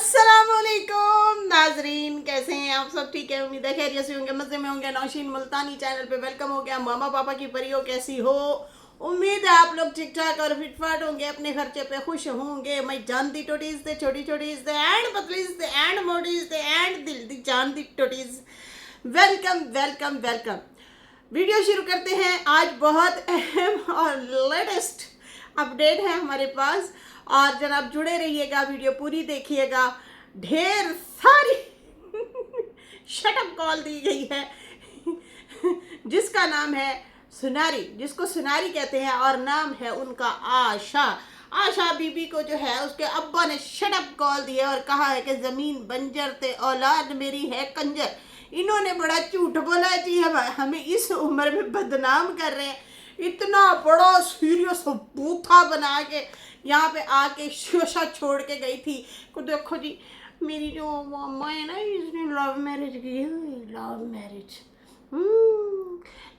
अस्सलामुअलैकुम नाजरीन, कैसे हैं आप सब? ठीक है, उम्मीद है खैरियत से होंगे, मज़े में होंगे। नौशीन मुल्तानी चैनल पे वेलकम हो गया। मामा पापा की परियों कैसी हो? उम्मीद है आप लोग ठीक ठाक और फिटफाट होंगे, अपने खर्चे पे खुश होंगे। मैं जानती टोटीज दे, छोटी छोटीज दे, एंड पतलीज दे, एंड मोटीज दे, एंड दिल दी जानती टोटीज, वेलकम वेलकम वेलकम। वीडियो शुरू करते हैं। आज बहुत अहम और लेटेस्ट अपडेट है हमारे पास, और जनाब जुड़े रहिएगा, वीडियो पूरी देखिएगा। ढेर सारी शटअप कॉल दी गई है जिसका नाम है सुनारी, जिसको सुनारी कहते हैं, और नाम है उनका आशा। आशा बीबी को जो है उसके अब्बा ने शटअप कॉल दी है और कहा है कि ज़मीन बंजर ते औलाद मेरी है कंजर। इन्होंने बड़ा झूठ बोला जी, हमें इस उम्र में बदनाम कर रहे हैं। इतना बड़ा सीरियस बूथा बना के यहाँ पे आके शोशा छोड़ के गई थी को देखो जी, मेरी जो मामा है ना, इसने लव मैरिज की है। लव मैरिज,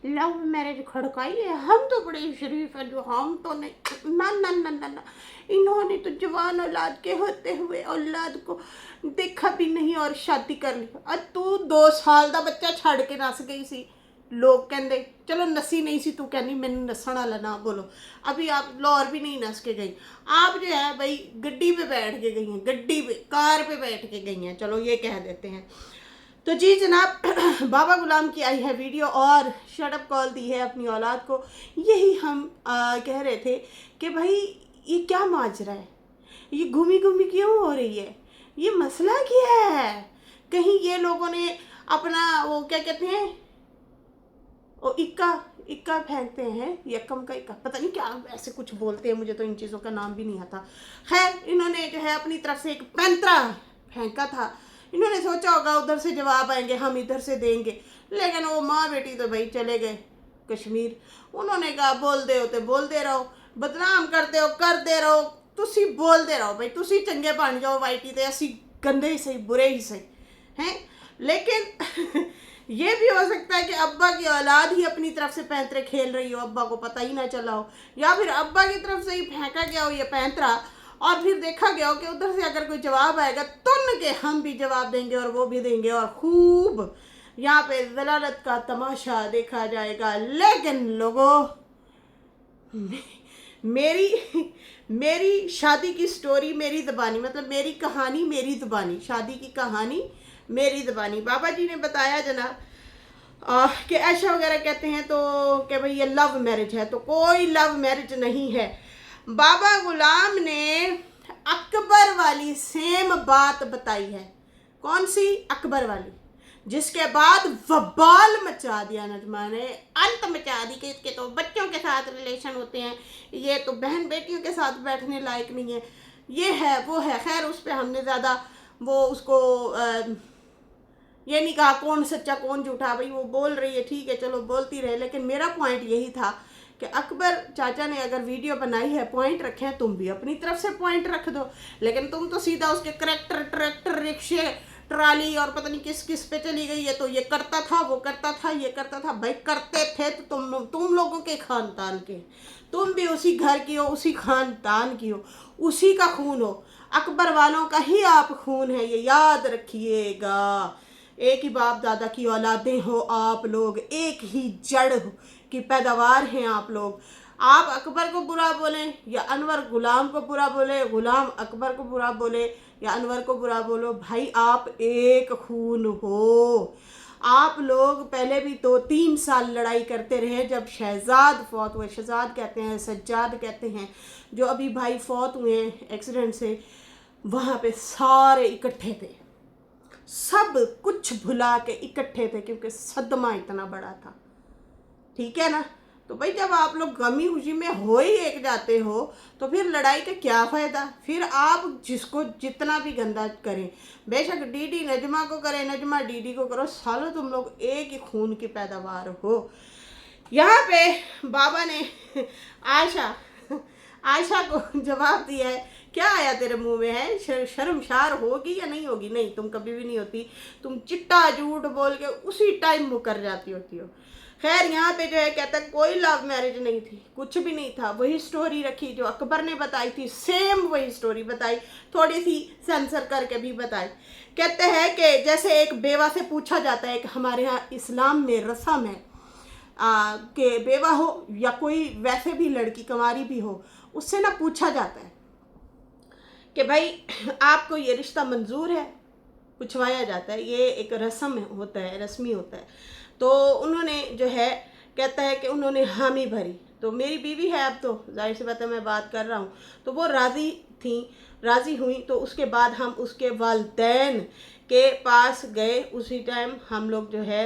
लव मैरिज खड़काई है। हम तो बड़े शरीफ है, जो हम तो नहीं। ना ना ना ना ना, इन्होंने तो जवान औलाद के होते हुए औलाद को देखा भी नहीं और शादी कर ली। और तू 2 साल का बच्चा छड़ के नस गई सी। लोग कहते चलो नसी नहीं सी, तू कहनी मैंने नसन वाला ना बोलो। अभी आप लाहौर भी नहीं नस के गई, आप जो है भाई गड्डी पे बैठ के गई हैं, गड्डी पे कार पे बैठ के गई हैं, चलो ये कह देते हैं। तो जी जनाब, बाबा गुलाम की आई है वीडियो और शटअप कॉल दी है अपनी औलाद को। यही हम कह रहे थे कि भाई ये क्या माजरा है, ये घूमी घूमी क्यों हो रही है, ये मसला क्या है? कहीं ये लोगों ने अपना वो क्या कहते हैं, वो इक्का फेंकते हैं, यक्कम का इक्का, पता नहीं क्या ऐसे कुछ बोलते हैं, मुझे तो इन चीज़ों का नाम भी नहीं आता। खैर, इन्होंने जो है अपनी तरफ से एक पैंतरा फेंका था। इन्होंने सोचा होगा उधर से जवाब आएंगे, हम इधर से देंगे, लेकिन वो माँ बेटी तो भाई चले गए कश्मीर। उन्होंने कहा बोलते हो तो बोलते रहो, बदनाम करते हो करते रहो, तुसी बोलते रहो भाई, तुसी चंगे बन जाओ वाइटी ते, असी गंदे ही सही बुरे ही सही हैं। लेकिन ये भी हो सकता है कि अब्बा की औलाद ही अपनी तरफ से पैंतरे खेल रही हो, अब्बा को पता ही ना चला हो, या फिर अब्बा की तरफ से ही फेंका गया हो ये पैंतरा, और फिर देखा गया हो कि उधर से अगर कोई जवाब आएगा तुन के हम भी जवाब देंगे और वो भी देंगे, और खूब यहाँ पे जलालत का तमाशा देखा जाएगा। लेकिन लोगों, मेरी शादी की स्टोरी मेरी ज़बानी, मतलब मेरी कहानी मेरी ज़बानी, शादी की कहानी मेरी ज़बानी। बाबा जी ने बताया जनाब कि ऐशा वगैरह कहते हैं तो कि भाई ये लव मैरिज है, तो कोई लव मैरिज नहीं है। बाबा गुलाम ने अकबर वाली सेम बात बताई है। कौन सी? अकबर वाली, जिसके बाद वबाल मचा दिया नजमा ने, अंत मचा दी कि इसके तो बच्चों के साथ रिलेशन होते हैं, ये तो बहन बेटियों के साथ बैठने लायक नहीं है, ये है वो है। खैर, उस पर हमने ज़्यादा वो उसको ये नहीं कहा कौन सच्चा कौन झूठा, भाई वो बोल रही है ठीक है, चलो बोलती रहे। लेकिन मेरा पॉइंट यही था कि अकबर चाचा ने अगर वीडियो बनाई है, पॉइंट रखे हैं, तुम भी अपनी तरफ से पॉइंट रख दो। लेकिन तुम तो सीधा उसके करेक्टर, ट्रैक्टर, रिक्शे, ट्राली और पता नहीं किस किस पे चली गई है। तो ये करता था, वो करता था, ये करता था। भाई करते थे तो तुम लोगों के खानदान के, तुम भी उसी घर की हो, उसी खानदान की हो, उसी का खून हो, अकबर वालों का ही आप खून है, ये याद रखिएगा। एक ही बाप दादा की औलादें हो आप लोग, एक ही जड़ की पैदावार हैं आप लोग। आप अकबर को बुरा बोलें या अनवर गुलाम को बुरा बोले, गुलाम अकबर को बुरा बोले या अनवर को बुरा बोलो, भाई आप एक खून हो। आप लोग पहले भी 2-3 साल लड़ाई करते रहे। जब शहजाद फौत हुए, शहजाद कहते हैं, सज्जाद कहते हैं, जो अभी भाई फौत हुए हैं एक्सीडेंट से, वहाँ पे सारे इकट्ठे थे, सब कुछ भुला के इकट्ठे थे, क्योंकि सदमा इतना बड़ा था। ठीक है ना? तो भाई जब आप लोग गमी खुशी में हो ही एक जाते हो, तो फिर लड़ाई का क्या फ़ायदा? फिर आप जिसको जितना भी गंदा करें, बेशक डीडी नजमा को करे, नजमा डीडी को करो, सालों तुम लोग एक ही खून की पैदावार हो। यहाँ पे बाबा ने आयशा को जवाब दिया है। क्या आया तेरे मुंह में है? शर्मशार होगी या नहीं होगी? नहीं, तुम कभी भी नहीं होती, तुम चिट्टा झूठ बोल के उसी टाइम मुकर जाती होती हो। खैर यहाँ पे जो है कहता है कोई लव मैरिज नहीं थी, कुछ भी नहीं था, वही स्टोरी रखी जो अकबर ने बताई थी, सेम वही स्टोरी बताई, थोड़ी सी सेंसर करके भी बताई। कहते हैं कि जैसे एक बेवा से पूछा जाता है, एक हमारे यहाँ इस्लाम में रस्म है कि बेवा हो या कोई वैसे भी लड़की कुंवारी भी हो, उससे ना पूछा जाता है कि भाई आपको ये रिश्ता मंजूर है, पूछवाया जाता है, ये एक रस्म होता है, रस्मी होता है। तो उन्होंने जो है कहता है कि उन्होंने हामी भरी, तो मेरी बीवी है, अब तो जाहिर सी बात है मैं बात कर रहा हूँ, तो वो राज़ी हुई। तो उसके बाद हम उसके वालिदैन के पास गए, उसी टाइम हम लोग जो है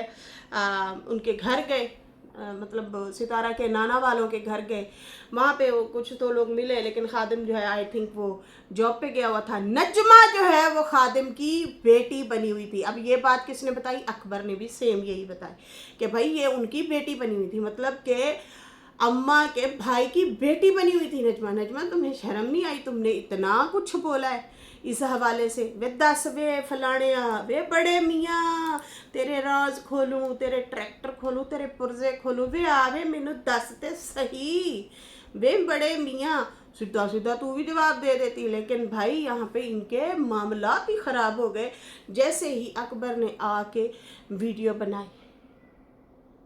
उनके घर गए, मतलब सितारा के नाना वालों के घर गए। वहाँ पे वो कुछ तो लोग मिले, लेकिन खादिम जो है आई थिंक वो जॉब पे गया हुआ था। नजमा जो है वो खादिम की बेटी बनी हुई थी। अब ये बात किसने बताई? अकबर ने भी सेम यही बताई कि भाई ये उनकी बेटी बनी हुई थी, मतलब कि अम्मा के भाई की बेटी बनी हुई थी नजमा। नजमा तुम्हें शर्म नहीं आई? तुमने इतना कुछ बोला है इस हवाले से। वे दस वे फलाणिया, वे बड़े मियाँ तेरे राज खोलूं, तेरे ट्रैक्टर खोलूं, तेरे पुर्जे खोलूं, वे आवे मैनू दस ते सही, वे बड़े मियाँ। सीधा सीधा तू भी जवाब दे देती, लेकिन भाई यहाँ पे इनके मामला भी ख़राब हो गए। जैसे ही अकबर ने आके वीडियो बनाई,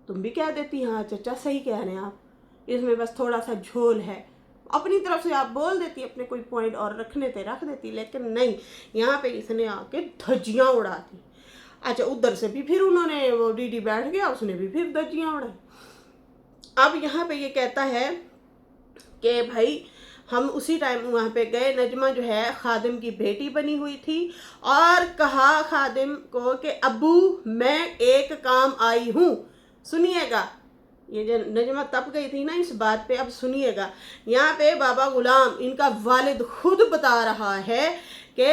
तुम भी कह देती हाँ चचा सही कह रहे हैं आप, इसमें बस थोड़ा सा झोल है, अपनी तरफ से आप बोल देती, अपने कोई पॉइंट और रखने थे रख देती, लेकिन नहीं, यहाँ पे इसने आके धज्जियाँ उड़ा दी। अच्छा, उधर से भी फिर उन्होंने, वो डीडी बैठ गया, उसने भी फिर धज्जियाँ उड़ाई। अब यहाँ पे ये कहता है कि भाई हम उसी टाइम वहाँ पे गए, नजमा जो है खादिम की बेटी बनी हुई थी, और कहा खादिम को कि अबू मैं एक काम आई हूँ, सुनिएगा। ये जो नजमा तप गई थी ना इस बात पे, अब सुनिएगा। यहाँ पे बाबा गुलाम इनका वालिद खुद बता रहा है कि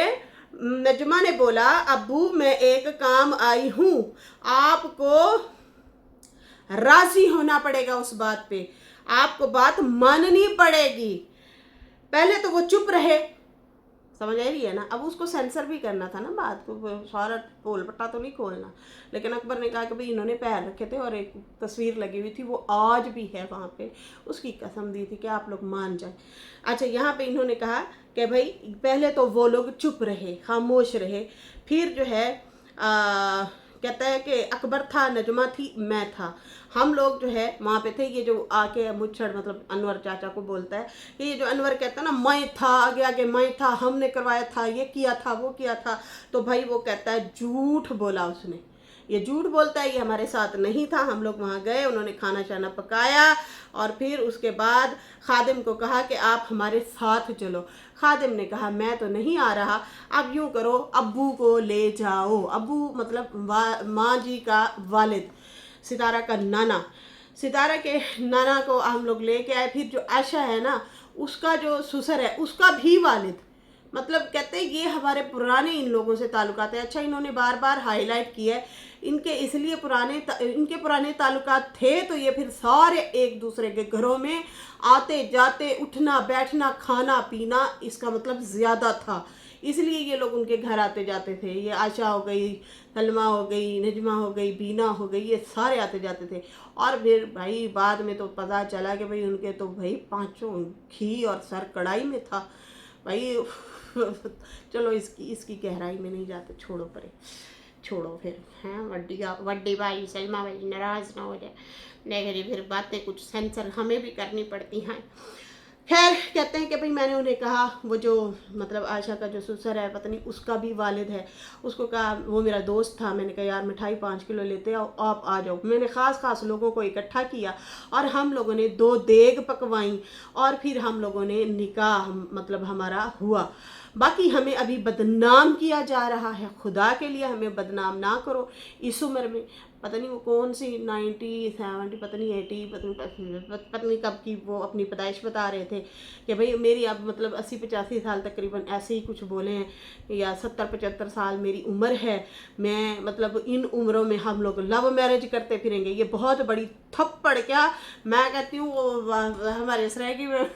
नजमा ने बोला अबू मैं एक काम आई हूँ, आपको राजी होना पड़ेगा उस बात पे, आपको बात माननी पड़ेगी। पहले तो वो चुप रहे, समझ आ रही है ना। अब उसको सेंसर भी करना था ना बात को, सारा पोल पट्टा तो नहीं खोलना, लेकिन अकबर ने कहा कि भाई इन्होंने पैर रखे थे और एक तस्वीर लगी हुई थी, वो आज भी है वहाँ पे, उसकी कसम दी थी कि आप लोग मान जाए। अच्छा, यहाँ पे इन्होंने कहा कि भाई पहले तो वो लोग चुप रहे, खामोश रहे, फिर जो है कहता है कि अकबर था, नजमा थी, मैं था, हम लोग जो है वहाँ पे थे। ये जो आके मुच्छड़ मतलब अनवर चाचा को बोलता है कि ये जो अनवर कहता है ना मैं था, आगे आगे मैं था, हमने करवाया था, ये किया था, वो किया था, तो भाई वो कहता है झूठ बोला उसने, ये झूठ बोलता है, ये हमारे साथ नहीं था। हम लोग वहाँ गए, उन्होंने खाना शाना पकाया, और फिर उसके बाद खादिम को कहा कि आप हमारे साथ चलो। खादिम ने कहा मैं तो नहीं आ रहा, अब यूँ करो अब्बू को ले जाओ। अब्बू मतलब माँ जी का वालिद, सितारा का नाना, सितारा के नाना को हम लोग लेके आए। फिर जो आयशा है ना, उसका जो ससुर है, उसका भी वालिद, मतलब कहते हैं ये हमारे पुराने इन लोगों से ताल्लुकात है। अच्छा, इन्होंने बार बार हाईलाइट किया है इनके, इसलिए इनके पुराने ताल्लुकात थे, तो ये फिर सारे एक दूसरे के घरों में आते जाते, उठना बैठना खाना पीना इसका मतलब ज़्यादा था, इसलिए ये लोग उनके घर आते जाते थे। ये आयशा हो गई, सलमा हो गई, नजमा हो गई, बीना हो गई, ये सारे आते जाते थे। और फिर भाई बाद में तो पता चला कि भाई उनके तो भाई पांचों घी और सर कढ़ाई में था भाई। चलो इसकी गहराई में नहीं जाते, छोड़ो परे, छोड़ो फिर हैं। वड्डी भाई सलमा भाई नाराज़ ना हो जाए, नहीं फिर बातें कुछ सेंसर हमें भी करनी पड़ती हैं। खैर कहते हैं कि भाई मैंने उन्हें कहा, वो जो मतलब आयशा का जो ससुर है पत्नी, उसका भी वालिद है, उसको कहा, वो मेरा दोस्त था, मैंने कहा यार मिठाई 5 किलो लेते आओ, आप आ जाओ। मैंने ख़ास लोगों को इकट्ठा किया और हम लोगों ने 2 देग पकवाई, और फिर हम लोगों ने निकाह मतलब हमारा हुआ। बाकी हमें अभी बदनाम किया जा रहा है, खुदा के लिए हमें बदनाम ना करो इस उम्र में। पता नहीं वो कौन सी 90 70 पता नहीं 80 पता नहीं कब की वो अपनी पैदाइश बता रहे थे कि भाई मेरी अब मतलब 80-85 साल तकरीबन ऐसे ही कुछ बोले हैं, या 70-75 साल मेरी उम्र है। मैं मतलब इन उम्रों में हम लोग लव मैरिज करते फिरेंगे, ये बहुत बड़ी थप्पड़। क्या मैं कहती हूँ, वो हमारे सरायकी में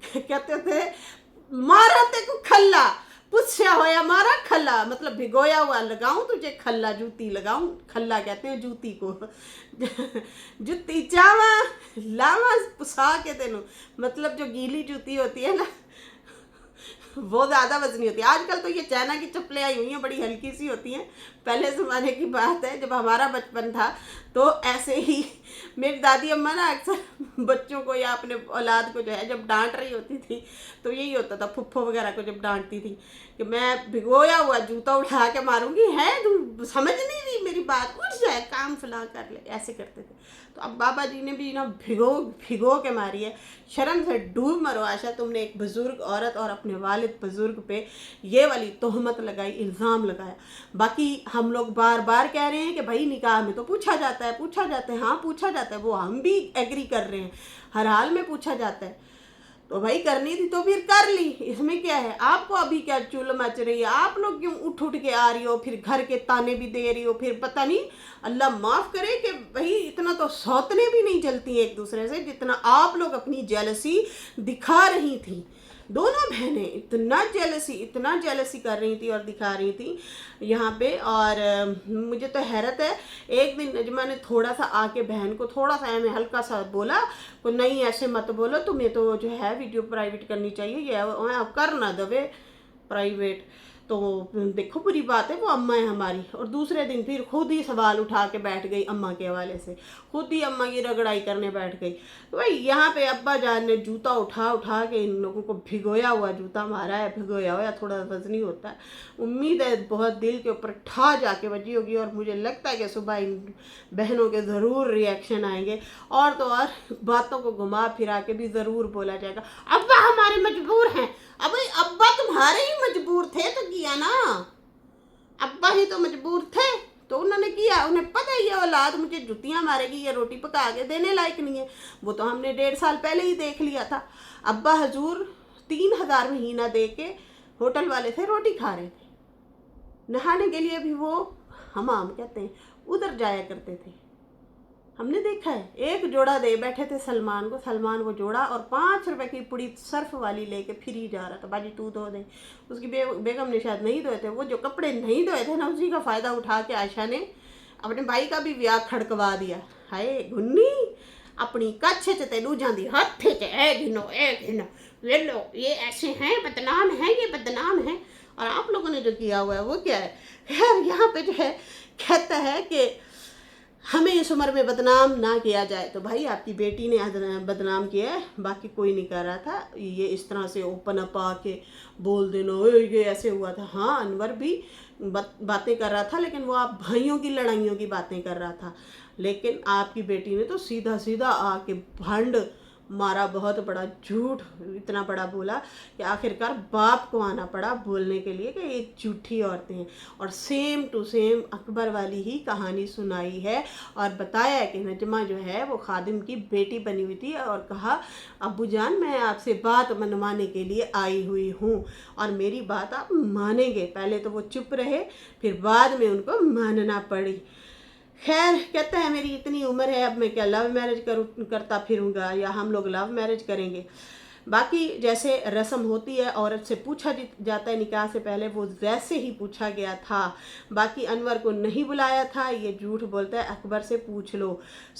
कहते थे मारते को खल्ला, पुस्या होया मारा खल्ला, मतलब भिगोया हुआ लगाऊं तुझे खल्ला, जूती लगाऊं, खल्ला कहते हैं जूती को जूती चावा लावा पुसा के तेनू, मतलब जो गीली जूती होती है ना वो ज़्यादा वजनी होती है। आजकल तो ये चाइना की चप्पलें आई हुई हैं, बड़ी हल्की सी होती हैं। पहले ज़माने की बात है, जब हमारा बचपन था तो ऐसे ही मेरी दादी अम्मा ना अक्सर बच्चों को या अपने औलाद को जो है जब डांट रही होती थी तो यही होता था, फुफ्फो वगैरह को जब डांटती थी कि मैं भिगोया हुआ जूता उठा के मारूंगी, है तुम समझ नहीं रही मेरी बात, उठ जाए काम फला कर ले, ऐसे करते थे। तो अब बाबा जी ने भी ना भिगो भिगो के मारी है। शर्म से डूब मरो आशा, तुमने एक बुजुर्ग औरत और अपने वालिद बुजुर्ग पे ये वाली तोहमत लगाई, इल्ज़ाम लगाया। बाकी हम लोग बार बार कह रहे हैं कि भाई निकाह में तो पूछा जाता है, पूछा जाता है, हाँ पूछा जाता है, वो हम भी एग्री कर रहे हैं, हर हाल में पूछा जाता है। तो भाई करनी थी तो फिर कर ली, इसमें क्या है। आपको अभी क्या चुल मच रही है, आप लोग क्यों उठ उठ के आ रही हो, फिर घर के ताने भी दे रही हो, फिर पता नहीं अल्लाह माफ़ करे कि भाई इतना तो सौतने भी नहीं जलती एक दूसरे से जितना आप लोग अपनी जेलसी दिखा रही थी। दोनों बहनें इतना जेलसी कर रही थी और दिखा रही थी यहाँ पे। और मुझे तो हैरत है, एक दिन नजमा ने थोड़ा सा आके बहन को थोड़ा सा हमें हल्का सा बोला को नहीं ऐसे मत बोलो, तुम्हें तो जो है वीडियो प्राइवेट करनी चाहिए, ये कर ना दवे प्राइवेट। तो देखो बुरी बात है, वो अम्मा है हमारी। और दूसरे दिन फिर खुद ही सवाल उठा के बैठ गई अम्मा के हवाले से, खुद ही अम्मा की रगड़ाई करने बैठ गई। तो भाई यहाँ पे अब्बा जान ने जूता उठा उठा के इन लोगों को भिगोया हुआ जूता मारा है। भिगोया हुआ थोड़ा वजनी होता है, उम्मीद है बहुत दिल के ऊपर ठा जाके बजी होगी। और मुझे लगता है कि सुबह इन बहनों के ज़रूर रिएक्शन आएंगे, और तो और बातों को घुमा फिरा के भी ज़रूर बोला जाएगा अब्बा हमारे मजबूर हैं। अब अब्बा तुम्हारे ही मजबूर थे तो किया ना, अब्बा ही तो मजबूर थे तो उन्होंने किया। उन्हें पता ही है औलाद मुझे जुतियां मारेगी, ये रोटी पका के देने लायक नहीं है। वो तो हमने 1.5 साल पहले ही देख लिया था। अब्बा हजूर 3,000 महीना दे के होटल वाले थे रोटी खा रहे थे, नहाने के लिए भी वो हमाम कहते हैं उधर जाया करते थे। हमने देखा है, एक जोड़ा दे बैठे थे सलमान को, सलमान वो जोड़ा और 5 रुपए की पुड़ी सर्फ वाली लेके फिर ही जा रहा था, बाजी तू धो दे। उसकी बेगम ने शायद नहीं धोए थे, वो जो कपड़े नहीं धोए थे ना उसी का फ़ायदा उठा के आयशा ने अपने भाई का भी ब्याह खड़कवा दिया। हाय गुन्नी अपनी कच्छ च तेनू जाती हथ च ए घिनो ये लो, ये ऐसे हैं, बदनाम है, ये बदनाम है। और आप लोगों ने जो किया हुआ है वो क्या है। खैर यहाँ पे जो है कहता है कि हमें इस उम्र में बदनाम ना किया जाए। तो भाई आपकी बेटी ने बदनाम किया है, बाकी कोई नहीं कर रहा था। ये इस तरह से ओपन अप आके बोल देना ये ऐसे हुआ था। हाँ अनवर भी बातें कर रहा था, लेकिन वो आप भाइयों की लड़ाइयों की बातें कर रहा था। लेकिन आपकी बेटी ने तो सीधा सीधा आके भंड मारा, बहुत बड़ा झूठ इतना बड़ा बोला कि आखिरकार बाप को आना पड़ा बोलने के लिए कि ये झूठी औरतें हैं। और सेम टू सेम अकबर वाली ही कहानी सुनाई है और बताया है कि नजमा जो है वो खादिम की बेटी बनी हुई थी और कहा अब्बू जान मैं आपसे बात मनवाने के लिए आई हुई हूँ और मेरी बात आप मानेंगे। पहले तो वो चुप रहे, फिर बाद में उनको मानना पड़ी। खैर कहता है मेरी इतनी उम्र है, अब मैं क्या लव मैरिज करता फिरूंगा या हम लोग लव मैरिज करेंगे। बाकी जैसे रस्म होती है औरत से पूछा जाता है निकाह से पहले, वो वैसे ही पूछा गया था। बाकी अनवर को नहीं बुलाया था, ये झूठ बोलता है, अकबर से पूछ लो।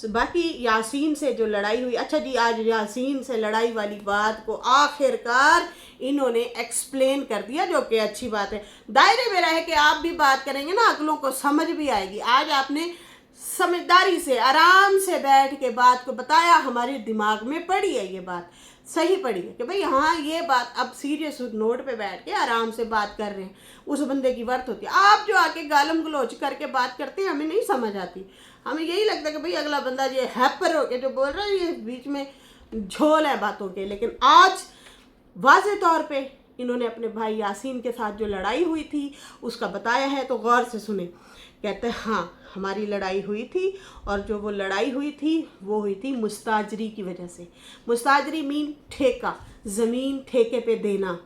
बाकी यासीन से जो लड़ाई हुई, अच्छा जी आज यासीन से लड़ाई वाली बात को आखिरकार इन्होंने एक्सप्लेन कर दिया, जो कि अच्छी बात है। दायरे में रह के आप भी बात करेंगे ना, अगलों को समझ भी आएगी। आज आपने समझदारी से आराम से बैठ के बात को बताया, हमारे दिमाग में पड़ी है, ये बात सही पड़ी है कि भाई हाँ ये बात अब सीरियस नोट पे बैठ के आराम से बात कर रहे हैं। उस बंदे की वर्थ होती है। आप जो आके गालम गलोच करके बात करते हैं हमें नहीं समझ आती। हमें यही लगता है कि भाई अगला बंदा ये हैपर होके जो बोल रहा है ये बीच में झोल है बातों के। लेकिन आज वाज़े तौर पे इन्होंने अपने भाई यासीन के साथ जो लड़ाई हुई थी उसका बताया है, तो गौर से सुने। कहते हैं हाँ हमारी लड़ाई हुई थी और जो वो लड़ाई हुई थी वो हुई थी मुस्ताजरी की वजह से। मुस्ताजरी मीन ठेका, ज़मीन ठेके पे देना।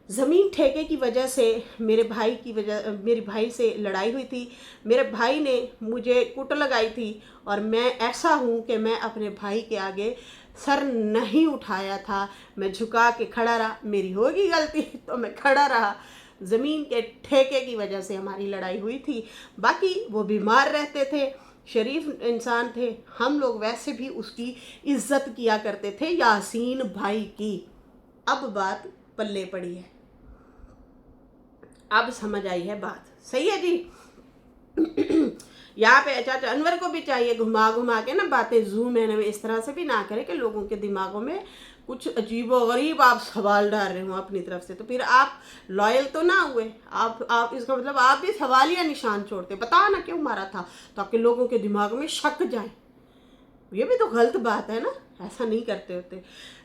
ज़मीन ठेके की वजह से मेरे भाई से लड़ाई हुई थी। मेरे भाई ने मुझे कुट लगाई थी और मैं ऐसा हूँ कि मैं अपने भाई के आगे सर नहीं उठाया था, मैं झुका के खड़ा रहा। मेरी होगी गलती तो मैं खड़ा रहा। ज़मीन के ठेके की वजह से हमारी लड़ाई हुई थी। बाकी वो बीमार रहते थे, शरीफ इंसान थे, हम लोग वैसे भी उसकी इज्जत किया करते थे, यासीन भाई की। अब बात पल्ले पड़ी है, अब समझ आई है बात। सही है जी। यहाँ पे चाचा अनवर को भी चाहिए घुमा घुमा के ना बातें जूम में इस तरह से भी ना करे कि लोगों के दिमागों में कुछ अजीब व गरीब आप सवाल डाल रहे हो अपनी तरफ से, तो फिर आप लॉयल तो ना हुए। आप इसका मतलब आप भी सवालिया निशान छोड़ते, बता ना क्यों मारा था, ताकि लोगों के दिमाग में शक जाए। ये भी तो गलत बात है ना, ऐसा नहीं करते होते।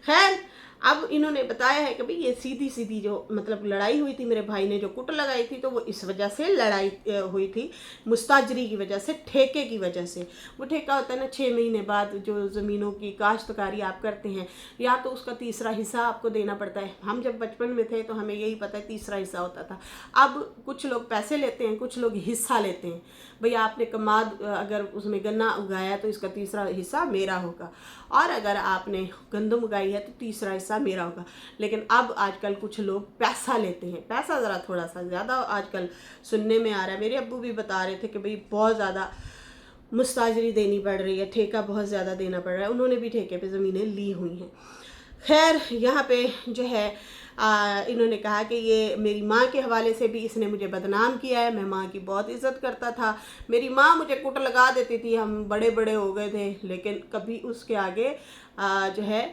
खैर, अब इन्होंने बताया है कि भाई ये सीधी सीधी जो मतलब लड़ाई हुई थी, मेरे भाई ने जो कुट लगाई थी तो वो इस वजह से लड़ाई हुई थी, मुस्ताजरी की वजह से, ठेके की वजह से। वो ठेका होता है ना, 6 महीने बाद जो ज़मीनों की काश्तकारी आप करते हैं, या तो उसका तीसरा हिस्सा आपको देना पड़ता है। हम जब बचपन में थे तो हमें यही पता है तीसरा हिस्सा होता था। अब कुछ लोग पैसे लेते हैं, कुछ लोग हिस्सा लेते हैं। भैया आपने कमाद अगर उसमें गन्ना उगाया तो इसका तीसरा हिस्सा मेरा होगा, और अगर आपने गंदम उगाई है तो तीसरा हिस्सा मेरा होगा। लेकिन अब आजकल कुछ लोग पैसा लेते हैं, पैसा ज़रा थोड़ा सा ज़्यादा आजकल सुनने में आ रहा है। मेरे अब्बू भी बता रहे थे कि भाई बहुत ज़्यादा मुस्ताजरी देनी पड़ रही है, ठेका बहुत ज़्यादा देना पड़ रहा है। उन्होंने भी ठेके पे ज़मीनें ली हुई हैं। खैर, यहाँ पे जो है इन्होंने कहा कि ये मेरी माँ के हवाले से भी इसने मुझे बदनाम किया है। मैं माँ की बहुत इज़्ज़त करता था, मेरी माँ मुझे कुट लगा देती थी, हम बड़े बड़े हो गए थे, लेकिन कभी उसके आगे जो है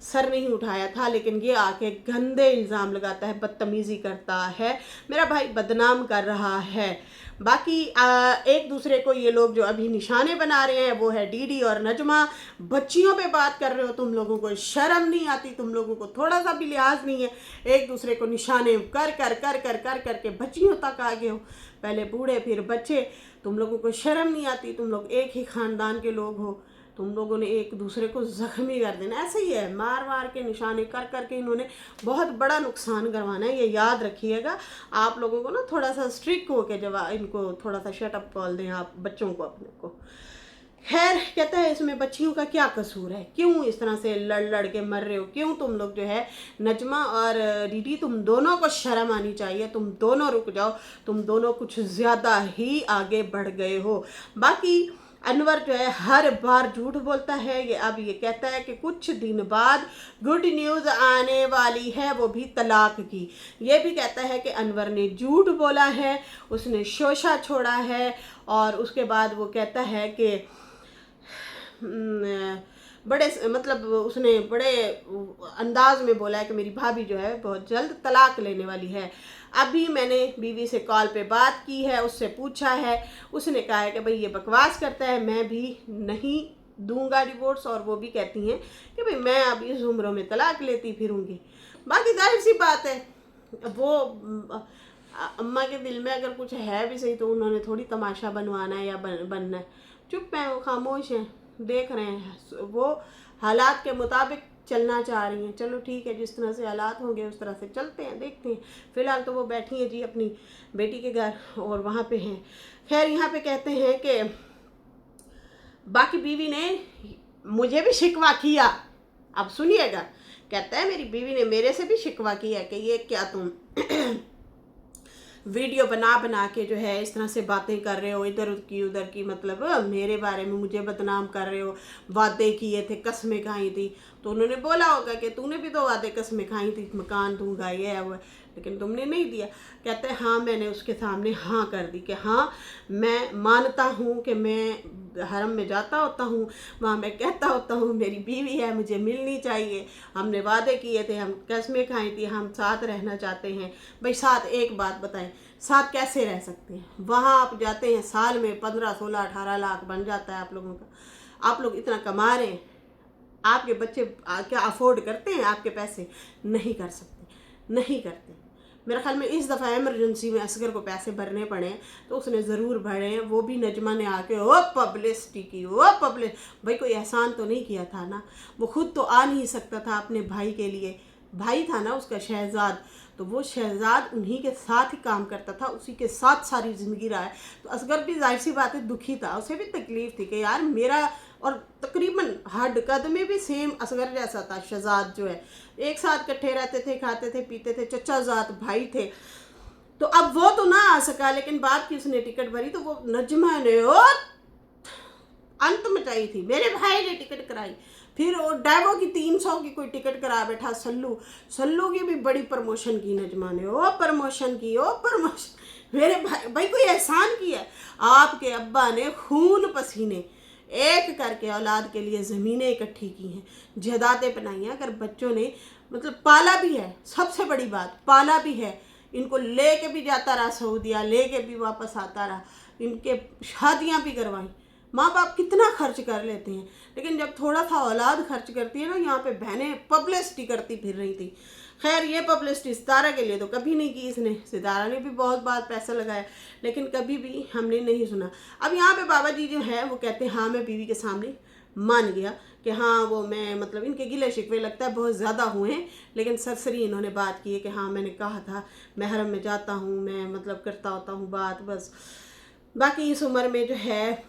सर नहीं उठाया था। लेकिन ये आके गंदे इल्ज़ाम लगाता है, बदतमीज़ी करता है, मेरा भाई बदनाम कर रहा है। बाकी एक दूसरे को ये लोग जो अभी निशाने बना रहे हैं वो है डीडी और नजमा। बच्चियों पे बात कर रहे हो, तुम लोगों को शर्म नहीं आती, तुम लोगों को थोड़ा सा भी लिहाज नहीं है। एक दूसरे को निशाने कर कर कर कर कर करके बच्चियों तक आ गए हो, पहले बूढ़े फिर बच्चे। तुम लोगों को शर्म नहीं आती, तुम लोग एक ही ख़ानदान के लोग हो, तुम लोगों ने एक दूसरे को ज़ख्मी कर देना। ऐसे ही है, मार मार के निशाने कर करके इन्होंने बहुत बड़ा नुकसान करवाना है, ये याद रखिएगा। आप लोगों को ना थोड़ा सा स्ट्रिक्ट हो के जब इनको थोड़ा सा शट अप बोल दें आप बच्चों को अपने को। खैर, कहता है इसमें बच्चियों का क्या कसूर है, क्यों इस तरह से लड़ लड़ के मर रहे हो, क्यों तुम लोग जो है नजमा और डीडी तुम दोनों को शर्म आनी चाहिए, तुम दोनों रुक जाओ, तुम दोनों कुछ ज़्यादा ही आगे बढ़ गए हो। बाकी अनवर जो है हर बार झूठ बोलता है। ये अब ये कहता है कि कुछ दिन बाद गुड न्यूज़ आने वाली है, वो भी तलाक की। ये भी कहता है कि अनवर ने झूठ बोला है, उसने शोशा छोड़ा है। और उसके बाद वो कहता है कि बड़े मतलब उसने बड़े अंदाज में बोला है कि मेरी भाभी जो है बहुत जल्द तलाक लेने वाली है। अभी मैंने बीवी से कॉल पे बात की है, उससे पूछा है, उसने कहा है कि भाई ये बकवास करता है, मैं भी नहीं दूंगा डिवोर्स। और वो भी कहती हैं कि भाई मैं अब इस उम्र में तलाक लेती फिरूंगी। बाकी जाहिर सी बात है, वो अम्मा के दिल में अगर कुछ है भी सही तो उन्होंने थोड़ी तमाशा बनवाना है या बनना है। चुप हैं, वो खामोश हैं, देख रहे हैं, वो हालात के मुताबिक चलना चाह रही हैं। चलो ठीक है, जिस तरह से हालात होंगे उस तरह से चलते हैं, देखते हैं। फ़िलहाल तो वो बैठी हैं जी अपनी बेटी के घर और वहाँ पे हैं। खैर, यहाँ पे कहते हैं कि बाकी बीवी ने मुझे भी शिकवा किया। अब सुनिएगा, कहता है मेरी बीवी ने मेरे से भी शिकवा किया कि ये क्या तुम वीडियो बना बना के जो है इस तरह से बातें कर रहे हो, इधर की उधर की, मतलब मेरे बारे में मुझे बदनाम कर रहे हो, वादे किए थे, कसमें खाई थी। तो उन्होंने बोला होगा कि तूने भी तो वादे कसमें खाई थी, मकान दूंगा ये है वो, लेकिन तुमने नहीं दिया। कहते हैं हाँ, मैंने उसके सामने हाँ कर दी कि हाँ मैं मानता हूँ कि मैं हरम में जाता होता हूँ, वहाँ मैं कहता होता हूँ मेरी बीवी है, मुझे मिलनी चाहिए, हमने वादे किए थे, हम कसमें खाई थी, हम साथ रहना चाहते हैं। भाई साथ, एक बात बताएं, साथ कैसे रह सकते हैं? वहाँ आप जाते हैं, साल में 15, 16, 18 लाख बन जाता है आप लोगों का। आप लोग इतना कमा रहे हैं, आपके बच्चे क्या अफोर्ड करते हैं आपके पैसे? नहीं कर सकते, नहीं करते। मेरे ख्याल में इस दफ़ा इमरजेंसी में असगर को पैसे भरने पड़े तो उसने ज़रूर भरे हैं, वो भी नजमा ने आके ओ पब्लिसिटी की, ओ पब्लिक। भाई कोई एहसान तो नहीं किया था ना, वो खुद तो आ नहीं सकता था अपने भाई के लिए, भाई था ना उसका शहजाद, तो वो शहजाद उन्हीं के साथ ही काम करता था, उसी के साथ सारी ज़िंदगी रहा है। तो असगर भी जाहिर सी बात है दुखी था, उसे भी तकलीफ़ थी कि यार मेरा, और तकरीबन हड कद में भी सेम असगर जैसा था शहजाद जो है, एक साथ इकट्ठे रहते थे, खाते थे, पीते थे, चचा जात भाई थे। तो अब वो तो ना आ सका, लेकिन बात की उसने टिकट भरी, तो वो नजमा ने अंत मचाई थी, मेरे भाई ने टिकट कराई। फिर वो डाइवो की 300 की कोई टिकट करा बैठा सल्लू, सल्लू की भी बड़ी प्रमोशन की नजमा ने, ओ प्रमोशन की, ओ प्रमोशन। मेरे भाई कोई एहसान किया, आपके अब्बा ने खून पसीने एक करके औलाद के लिए ज़मीनें इकट्ठी की हैं, जायदादें बनाई हैं। अगर बच्चों ने मतलब पाला भी है, सबसे बड़ी बात पाला भी है, इनको ले के भी जाता रहा सऊदिया, ले के भी वापस आता रहा, इनके शादियां भी करवाई। माँ बाप कितना खर्च कर लेते हैं, लेकिन जब थोड़ा सा औलाद खर्च करती है ना, यहाँ पे बहनें पब्लिसिटी करती फिर रही थी। खैर ये पब्लिसिटी सितारा के लिए तो कभी नहीं की इसने, सितारा ने भी बहुत बार पैसा लगाया, लेकिन कभी भी हमने नहीं सुना। अब यहाँ पे बाबा जी जो है वो कहते हैं हाँ मैं बीवी के सामने मान गया कि हाँ वो मैं मतलब, इनके गिले शिकवे लगता है बहुत ज़्यादा हुए हैं, लेकिन सरसरी इन्होंने बात की है कि हाँ मैंने कहा था मैं हरम में जाता हूँ, मैं मतलब करता होता हूँ बात, बस। बाकी इस उम्र में जो है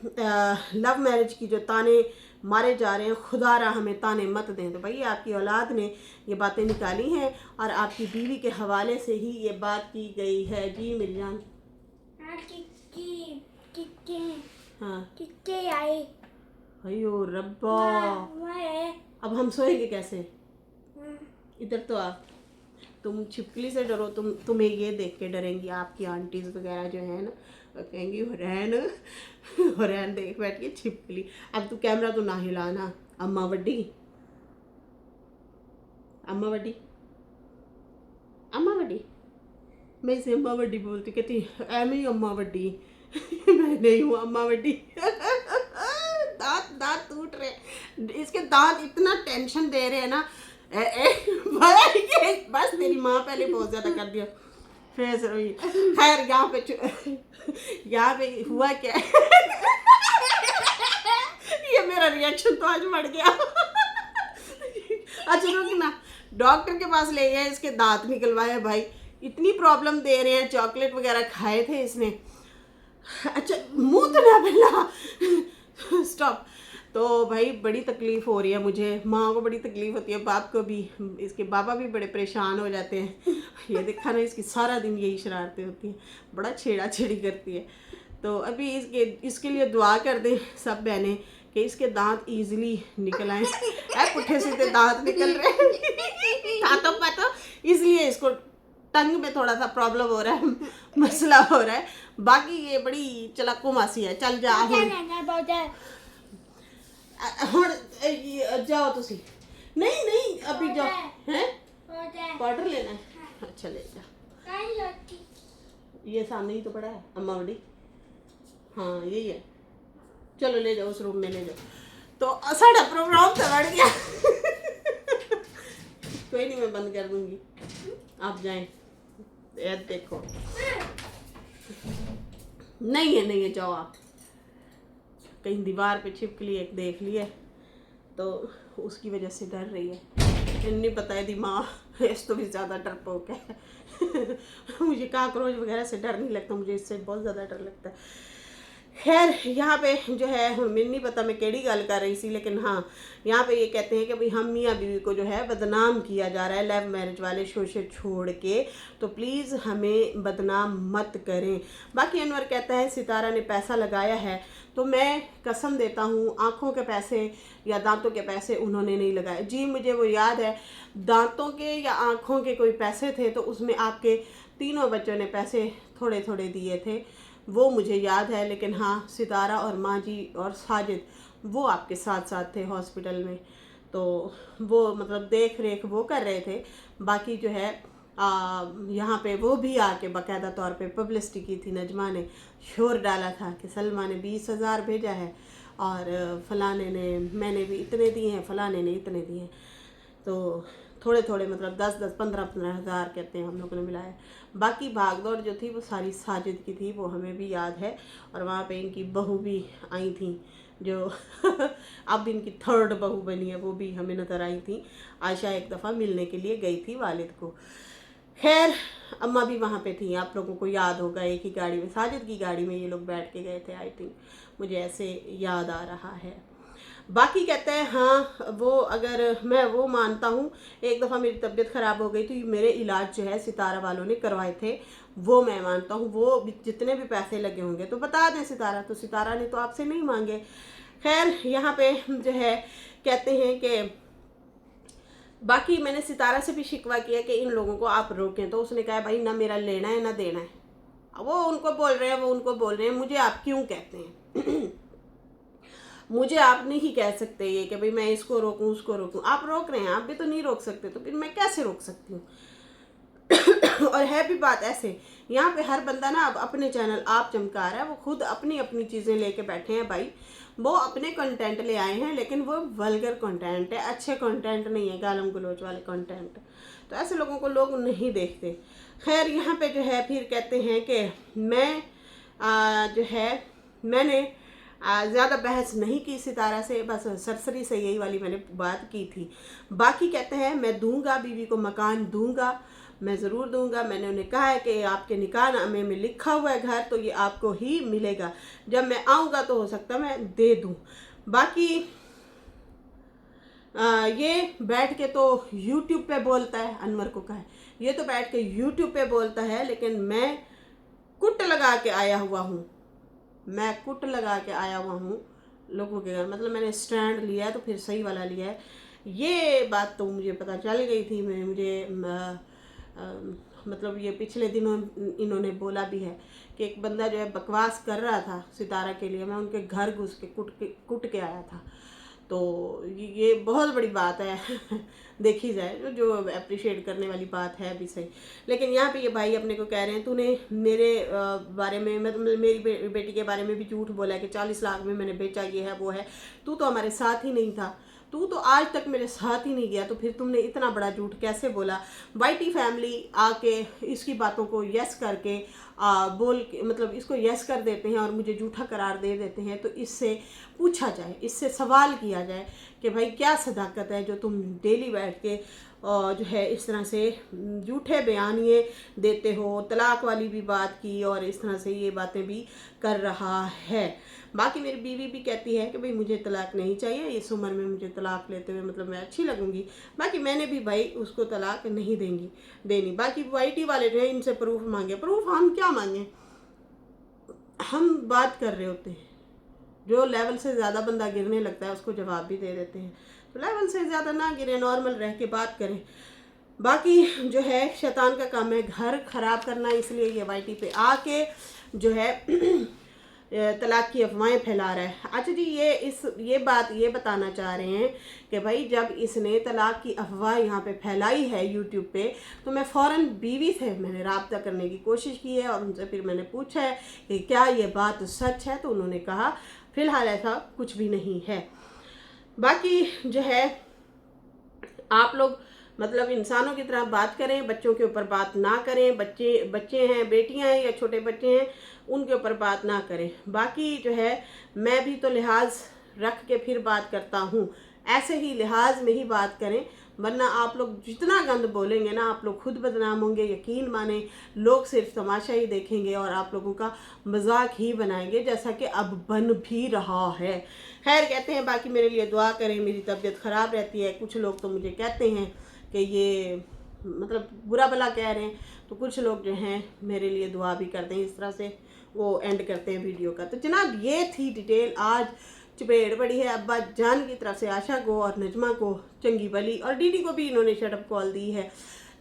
लव मैरिज की जो ताने मारे जा रहे हैं, खुदा रहा हमें ताने मत दें। तो भाई आपकी औलाद ने ये बातें निकाली हैं और आपकी बीवी के हवाले से ही ये बात की गई है। जी मिर्जान। हाँ अयो रब्बा, अब हम सोएंगे कैसे? इधर तो आप, तुम छिपकली से डरो, तुम्हें ये देख के डरेंगी आपकी आंटीज वगैरह जो है ना, कहेंगी हुरैन देख बैठ के छिपकली। अब तू कैमरा तो ना हिलाना, अम्मा वड्डी, अम्मा वड्डी, अम्मा वड्डी, मैं इसे अम्मा वड्डी बोलती, कहती एम ही अम्मा वड्डी मैं नहीं हूँ अम्मा वड्डी दांत दांत टूट रहे, इसके दांत इतना टेंशन दे रहे हैं ना। बस तेरी माँ पहले बहुत ज्यादा कर दिया। खैर यहाँ पे हुआ क्या ये मेरा रिएक्शन तो आज बढ़ गया अच्छा रुक ना, डॉक्टर के पास ले गए, इसके दांत निकलवाए भाई, इतनी प्रॉब्लम दे रहे हैं, चॉकलेट वगैरह खाए थे इसने। अच्छा मुंह तो ना मिला स्टॉप। तो भाई बड़ी तकलीफ़ हो रही है मुझे, माँ को बड़ी तकलीफ़ होती है, बाप को भी, इसके बाबा भी बड़े परेशान हो जाते हैं। ये देखा ना इसकी सारा दिन यही शरारतें होती हैं, बड़ा छेड़ा छेड़ी करती है। तो अभी इसके लिए दुआ कर दें सब बहनें कि इसके दांत इजीली निकल आए। पुट्ठे सीधे दांत निकल रहे हैं दांतों पर, तो इसलिए इसको टंग में थोड़ा सा प्रॉब्लम हो रहा है, मसला हो रहा है। बाकी ये बड़ी चलाकू मासी है। चल जा जाओ तुसी। नहीं नहीं अभी जाओ, हैं पाउडर लेना है, अच्छा ले जा, ये सामने ही तो पड़ा है अम्मा बड़ी, हाँ यही है, चलो ले जाओ उस रूम में ले जाओ। तो साढ़ा प्रोग्राम तो बढ़ गया कोई नहीं मैं बंद कर दूंगी, आप जाएं। यार देखो नहीं है जाओ आप, कहीं दीवार पे छिपकली एक देख ली है तो उसकी वजह से डर रही है। नहीं पता है दिमाग इस तो भी ज़्यादा डरपोक है मुझे काकरोच वगैरह से डर नहीं लगता, मुझे इससे बहुत ज़्यादा डर लगता है। खैर यहाँ पे जो है मैंने नहीं पता मैं केड़ी गल कर रही थी, लेकिन हाँ यहाँ पे ये कहते हैं कि भाई हम मियाँ बीवी को जो है बदनाम किया जा रहा है लव मैरिज वाले शो से छोड़ के, तो प्लीज़ हमें बदनाम मत करें। बाकी अनवर कहता है सितारा ने पैसा लगाया है, तो मैं कसम देता हूँ आँखों के पैसे या दांतों के पैसे उन्होंने नहीं लगाए। जी मुझे वो याद है, दांतों के या आँखों के कोई पैसे थे तो उसमें आपके तीनों बच्चों ने पैसे थोड़े थोड़े दिए थे, वो मुझे याद है। लेकिन हाँ सितारा और माँ जी और साजिद वो आपके साथ साथ थे हॉस्पिटल में, तो वो मतलब देख रेख वो कर रहे थे। बाकी जो है यहाँ पे वो भी आके बाकायदा तौर पे पब्लिसिटी की थी, नजमा ने शोर डाला था कि सलमा ने 20,000 भेजा है और फलाने ने, मैंने भी इतने दिए हैं, फलाने ने इतने दिए हैं। तो थोड़े थोड़े मतलब 10-10 15-15 हज़ार कहते हैं हम लोगों ने मिलाया। बाकी भागदौड़ जो थी वो सारी साजिद की थी, वो हमें भी याद है। और वहाँ पे इनकी बहू भी आई थी जो अब इनकी थर्ड बहू बनी है, वो भी हमें नज़र आई थी। आयशा एक दफ़ा मिलने के लिए गई थी वालिद को। खैर अम्मा भी वहाँ पे थी, आप लोगों को याद होगा, एक ही गाड़ी में, साजिद की गाड़ी में ये लोग बैठ के गए थे, आई थिंक, मुझे ऐसे याद आ रहा है। बाकी कहते हैं हाँ, वो अगर मैं वो मानता हूँ, एक दफ़ा मेरी तबीयत ख़राब हो गई थी, मेरे इलाज जो है सितारा वालों ने करवाए थे, वो मैं मानता हूँ, वो जितने भी पैसे लगे होंगे तो बता दें सितारा, तो सितारा ने तो आपसे नहीं मांगे। खैर यहाँ पे जो है कहते हैं कि बाकी मैंने सितारा से भी शिकवा किया कि इन लोगों को आप रोकें, तो उसने कहा भाई ना मेरा लेना है ना देना है, वो उनको बोल रहे हैं, वो उनको बोल रहे हैं, मुझे आप क्यों कहते हैं मुझे आप नहीं कह सकते ये कि भाई मैं इसको रोकूं उसको रोकूं, आप रोक रहे हैं, आप भी तो नहीं रोक सकते, तो फिर मैं कैसे रोक सकती हूँ और है भी बात ऐसे, यहाँ पे हर बंदा ना अब अपने चैनल आप चमका रहा है, वो खुद अपनी अपनी चीज़ें लेके बैठे हैं भाई, वो अपने कंटेंट ले आए हैं, लेकिन वो वल्गर कंटेंट है, अच्छे कंटेंट नहीं है, गालम गलोच वाले कंटेंट, तो ऐसे लोगों को लोग नहीं देखते। खैर यहाँ पे जो है फिर कहते हैं कि मैं जो है मैंने ज़्यादा बहस नहीं की सितारा से, बस सरसरी से यही वाली मैंने बात की थी। बाकी कहते हैं मैं दूंगा, बीवी को मकान दूंगा, मैं ज़रूर दूंगा, मैंने उन्हें कहा है कि आपके निकाहनामे में लिखा हुआ है घर, तो ये आपको ही मिलेगा, जब मैं आऊँगा तो हो सकता है मैं दे दूँ। बाकी ये बैठ के तो यूट्यूब पे बोलता है, अनवर को कहा है, ये तो बैठ के यूट्यूब पे बोलता है, लेकिन मैं कुट लगा के आया हुआ हूँ, मैं कुट लगा के आया हुआ हूँ लोगों के घर, मतलब मैंने स्टैंड लिया है तो फिर सही वाला लिया है। ये बात तो मुझे पता चल गई थी, मतलब ये पिछले दिनों इन्होंने बोला भी है कि एक बंदा जो है बकवास कर रहा था सितारा के लिए, मैं उनके घर घुस के कुट के आया था, तो ये बहुत बड़ी बात है देखी जाए, जो अप्रिशिएट करने वाली बात है भी सही। लेकिन यहाँ पे ये भाई अपने को कह रहे हैं तूने मेरे बारे में, मतलब मेरी बेटी के बारे में भी झूठ बोला है कि 40 लाख में मैंने बेचा, ये है वो है, तू तो हमारे साथ ही नहीं था, तू तो आज तक मेरे साथ ही नहीं गया, तो फिर तुमने इतना बड़ा झूठ कैसे बोला। वाईटी फैमिली आके इसकी बातों को यस करके बोल के, मतलब इसको यस कर देते हैं और मुझे झूठा करार दे देते हैं, तो इससे पूछा जाए, इससे सवाल किया जाए कि भाई क्या सदाकत है जो तुम डेली बैठ के जो है इस तरह से झूठे बयानिए देते हो, तलाक वाली भी बात की और इस तरह से ये बातें भी कर रहा है। बाकी मेरी बीवी भी कहती है कि भाई मुझे तलाक नहीं चाहिए, इस उम्र में मुझे तलाक लेते हुए मतलब मैं अच्छी लगूंगी, बाकी मैंने भी भाई उसको तलाक नहीं देनी। बाकी वाईटी वाले जो है इनसे प्रूफ मांगे, प्रूफ हम क्या मांगे, हम बात कर रहे होते हैं, जो लेवल से ज़्यादा बंदा गिरने लगता है उसको जवाब भी दे देते हैं, तो लेवल से ज़्यादा ना गिरे, नॉर्मल रह के बात करें। बाकी जो है शैतान का काम है घर ख़राब करना, इसलिए ये वाईटी पे आके जो है तलाक की अफवाहें फैला रहा है। अच्छा जी, ये बात ये बताना चाह रहे हैं कि भाई जब इसने तलाक की अफवाह यहाँ पे फैलाई है यूट्यूब पे, तो मैं फ़ौरन बीवी से मैंने राब्ता करने की कोशिश की है और उनसे फिर मैंने पूछा है कि क्या ये बात सच है, तो उन्होंने कहा फ़िलहाल ऐसा कुछ भी नहीं है। बाकी जो है आप लोग मतलब इंसानों की तरह बात करें, बच्चों के ऊपर बात ना करें, बच्चे हैं, बेटियां हैं या छोटे बच्चे हैं, उनके ऊपर बात ना करें। बाकी जो है मैं भी तो लिहाज रख के फिर बात करता हूँ, ऐसे ही लिहाज में ही बात करें, वरना आप लोग जितना गंद बोलेंगे ना आप लोग खुद बदनाम होंगे, यकीन माने लोग सिर्फ तमाशा ही देखेंगे और आप लोगों का मजाक ही बनाएंगे, जैसा कि अब बन भी रहा है। खैर कहते हैं बाकी मेरे लिए दुआ करें, मेरी तबीयत ख़राब रहती है, कुछ लोग तो मुझे कहते हैं कि ये मतलब बुरा भला कह रहे हैं, तो कुछ लोग जो हैं मेरे लिए दुआ भी करते हैं, इस तरह से वो एंड करते हैं वीडियो का। तो जनाब ये थी डिटेल, आज चपेट पड़ी है अब्बा जान की तरफ से आशा को और नजमा को चंगी भली, और डीडी को भी इन्होंने शटअप कॉल दी है,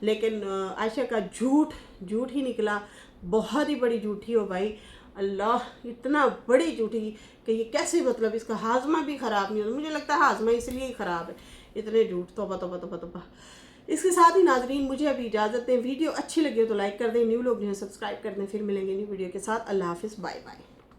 लेकिन आशा का झूठ ही निकला, बहुत ही बड़ी झूठी हो भाई, अल्लाह इतना बड़ी झूठी कि ये कैसे, मतलब इसका हाजमा भी ख़राब नहीं होता, मुझे लगता है हाजमा इसलिए ही ख़राब है, इतने झूठ, तौबा तौबा तौबा तौबा। इसके साथ ही नाजरीन मुझे अभी इजाज़त दें, वीडियो अच्छी लगी हो तो लाइक कर दें, न्यू लोग जो है सब्सक्राइब कर दें, फिर मिलेंगे न्यू वीडियो के साथ। अल्लाह हाफिज़, बाय बाय।